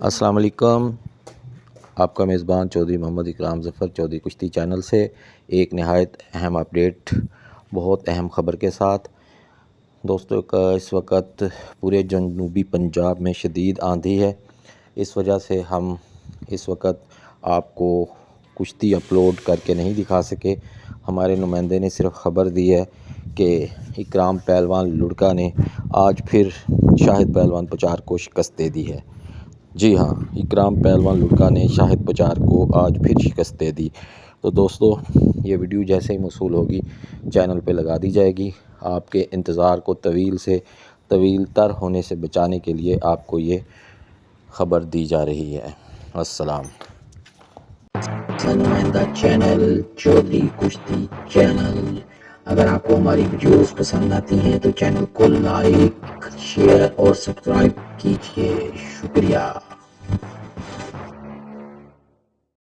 السلام علیکم، آپ کا میزبان چودھری محمد اکرام ظفر چودھری کشتی چینل سے ایک نہایت اہم اپڈیٹ، بہت اہم خبر کے ساتھ۔ دوستو، اس وقت پورے جنوبی پنجاب میں شدید آندھی ہے، اس وجہ سے ہم اس وقت آپ کو کشتی اپلوڈ کر کے نہیں دکھا سکے۔ ہمارے نمائندے نے صرف خبر دی ہے کہ اکرام پہلوان لڑکا نے آج پھر شاہد پہلوان پچار کو شکست دے دی ہے۔ جی ہاں، اکرام پہلوان لڑکا نے شاہد پچار کو آج پھر شکست دے دی۔ تو دوستو، یہ ویڈیو جیسے ہی موصول ہوگی چینل پہ لگا دی جائے گی۔ آپ کے انتظار کو طویل تر ہونے سے بچانے کے لیے آپ کو یہ خبر دی جا رہی ہے۔ السلام۔ نمائندہ چینل چودھری کشتی چینل، اگر آپ کو ہماری ویڈیوز پسند آتی ہیں تو چینل کو لائک، شیئر اور سبسکرائب کیجیے۔ شکریہ۔